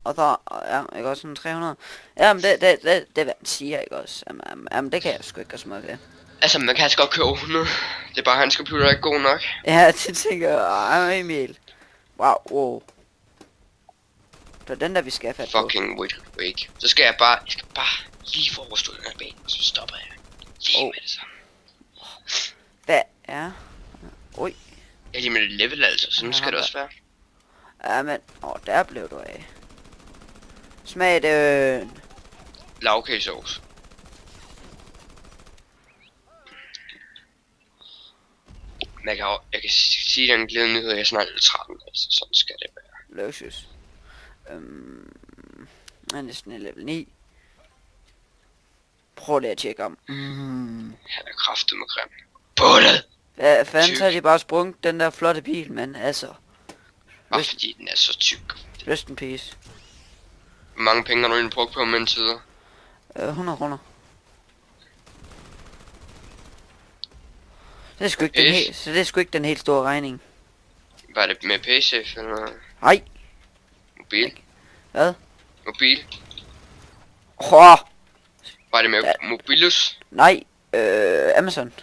Og så, ja, ikke også sådan 300. Ja, men det er hvad han siger, ikke også? Jamen, det kan jeg sgu ikke gøre så meget ved. Altså, man kan godt købe 100. Det er bare, hans computer er ikke god nok. Ja, det tænker jeg, ej, Emil. Wow. Det er den der, vi skal have fat på. Fucking wake. Så skal jeg bare lige forstå den her bane, og så stopper jeg. Lige med det så. Hvad er? Ui. Ja, lige med det level altså, sådan skal det også være. Ja, men, der blev du af. Smag den. Lavkagesauce. Men jeg kan sige den glæde nyhed, jeg er snart 13, altså sådan skal det være. Løsus. Jeg er næsten i level 9. Prøv lige at tjekke om. Han er kraftet med grim. Bullet! Hvad fanden så har de bare sprunget den der flotte bil, men altså. Bare fordi den er så tyk. Rest in peace. Hvor mange penge har du egentlig brugt på mens tider? 100 kroner. Det er sgu ikke den helt, så det er sgu ikke den helt store regning. Var det med PC eller Nej. mobil? Hvad? Mobil? Var det med Mobilus? Nej. Amazon.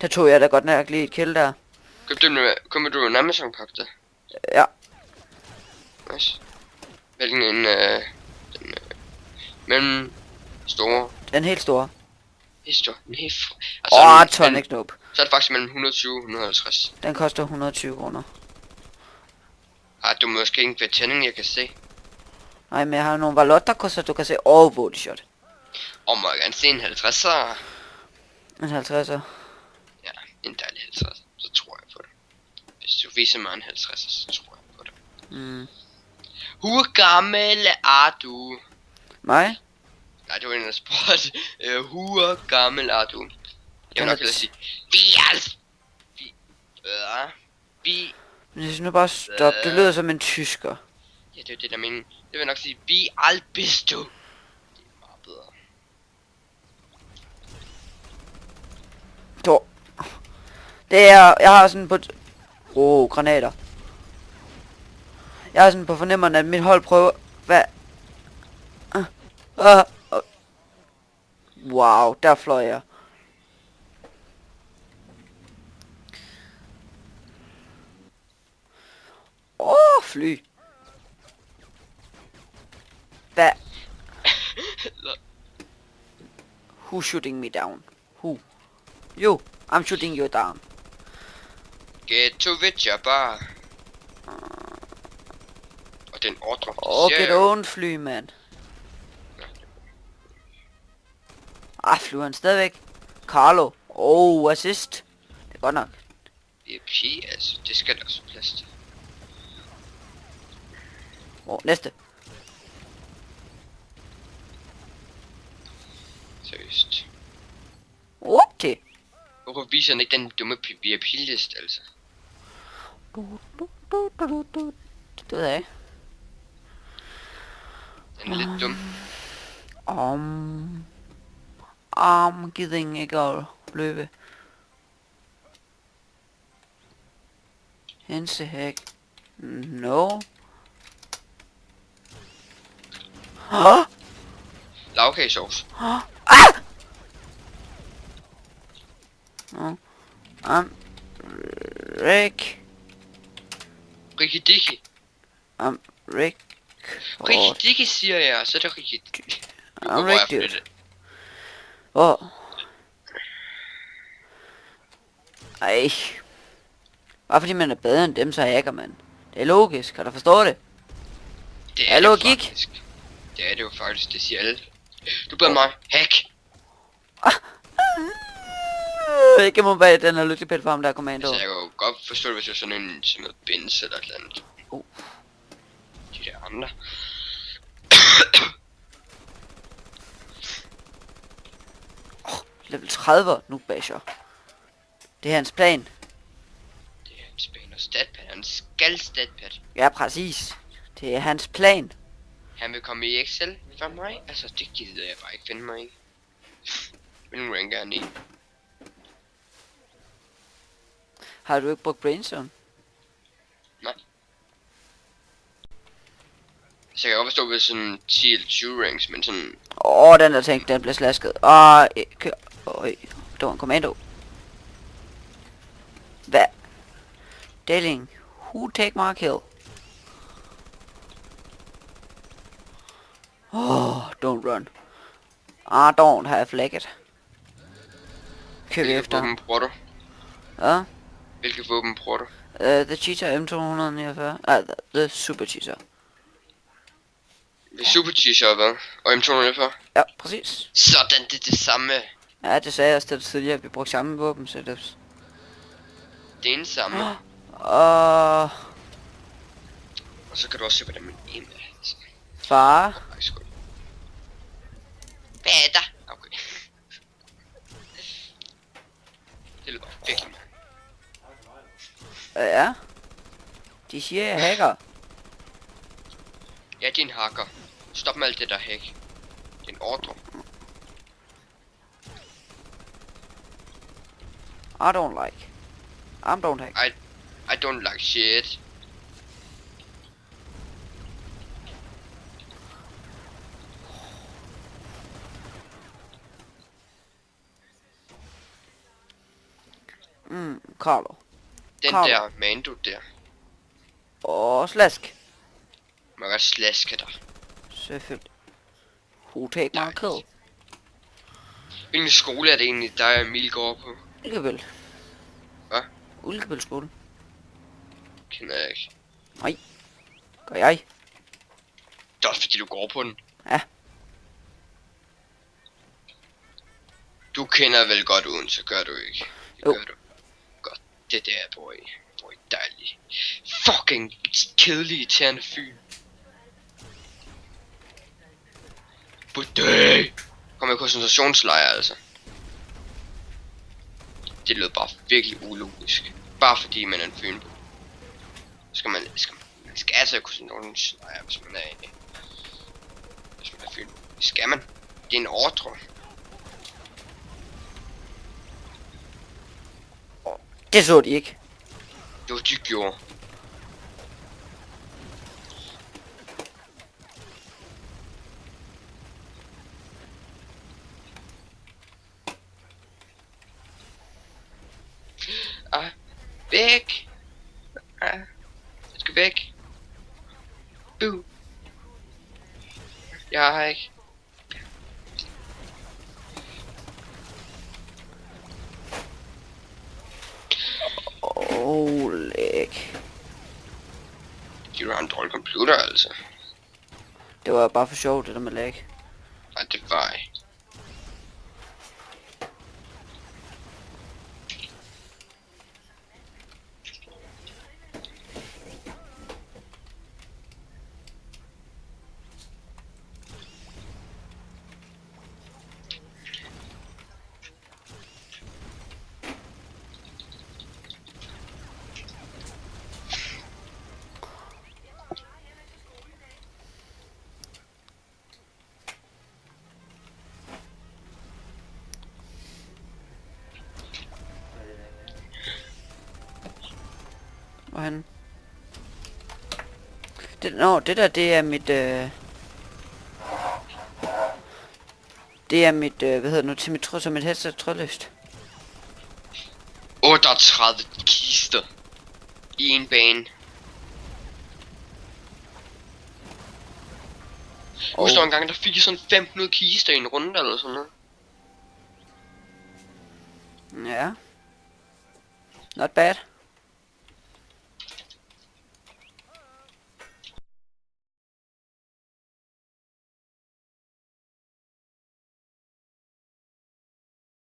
Der tog jeg da godt nok lige et kill der. Købte du en Amazon pakke der? Ja. Nice. Hvilken en den mellem store? Den helt store. Histo. Altså, Tonic Nope. Så er det faktisk mellem 120 og 150. Den koster 120 kroner. Du må måske ikke ved tænding, jeg kan se. Nej, men jeg har nogle valotter, så du kan se overbody shot. Må jeg gerne se en 50'er? En 50'er. Ja, en dejlig 50'er. Så tror jeg på det. Hvis du viser mig en 50'er, så tror jeg på det. Hvor gammel er du? Mig? Nej, det var en der spurgte. Hvor gammel er du? Jeg vil nok hellere sige. Vi. Men jeg synes nu bare stop. Det lyder som en tysker. Ja, det er det der mening. Det vil jeg nok sige. Vi alt bist du. Det er meget bedre. Det er, jeg har sådan på granater. Jeg har sådan på fornemmeren, at mit hold prøver, hvad? Wow, der fløj jeg. Fly. Hvad? Who's shooting me down? Who? You. I'm shooting you down. Get to the bar. Og den ordre. Get on, fly, mand. Flyver han stadigvæk. Carlo. Assist. Det er godt nok. VIP, altså. Det skal der også plads til. Næste. Seriøst. Okay. Hvorfor viser han ikke den dumme VIP-liste, altså? Det ved jeg ikke. Den er lidt dum. Gider ikke at løbe. Hensehæk. No. Lavkagesauce. Rick. Rikidiki. Rick. Rikidiki siger jeg, så er det Rikidiki. Rick, dude. Ej. Bare fordi man er bedre end dem, så hacker man. Det er logisk, kan du forstå det? Det er logik. Faktisk. Det er det jo faktisk, det siger alle. Du beder mig, hack. Ikke må bag den her lygtepæl for ham, der er kommando. Altså, jeg kan jo godt forstå det, hvis det er sådan en som noget bins eller et eller andet. De der andre. Level 30 nu, basher. Det er hans plan. Det er hans plan og statpad. Han skal statpad. Ja, præcis. Det er hans plan. Han vil komme i Excel for mig. Altså, det gider jeg bare ikke finde mig i. Hvilken rank er han i? Har du ikke brugt Brainstorm? Nej. Så jeg kan godt forstå, hvis sådan 10 eller 20 ranks, men sådan... Den der tank, den bliver slasket. Kør. Det var en kommando. Hvad? Deling. Who take my kill? Don't run. I don't have flagged. Kør vi Hvilke efter ham. våben bruger du? Ja. Hvilke våben bruger du? The Cheetah M249. The Super Cheetah. Det er Super Cheetah, hvad? Og M240? Ja, præcis. Sådan, det er det samme. Ja, det sagde jeg også tidligere. Vi brugte samme våben setups. Det er den samme. Og Og så kan du også se, hvordan min aim er. Altså. far. Nej, sgu. Hvad er der? Okay. Det lyder virkelig. Ja. De siger, jeg hacker. Ja, det er en hacker. Stop med alt det der hack. Det er en ordre. I don't like. Don't hack. I don't like shit. Carlo. Den Kom. der Mando der. Og slask. Man kan slaske dig. Selvfølgelig. Who take my kill? Hvilken skole er det egentlig, der Emil går på? Ulkebøl. Hvad? Ulkebøl skole. Kender jeg ikke. Gør jeg. Det er også fordi du går på den. Ja. Du kender vel godt uden, så gør du ikke. Det Jo. gør du. Godt. Det der, boy. Boy, dejlig. Fucking kedelig, irriterende fyr. Budøj! Kom i koncentrationslejr, altså. Det lød bare virkelig ulogisk. Bare fordi man er en fynbo. Man skal altså i koncentrationslejr, hvis man er fynbo. Det skal man. Det er en ordre. Det så de ikke. Det var de gjorde. Væk! Jeg skal væk. Boo! Jeg har ikke. Læk. Du har en dårlig computer, altså. Det var bare for sjovt, det der med lag. Nej, det var jeg. Og han... Det der, det er mit... Det er mit, hvad hedder det nu, til mit tråd, som et headset trådløst. 38 kister. I en bane. Husk der var en gang, der fik jeg sådan 500 kister i en runde eller sådan noget. Ja. Not bad.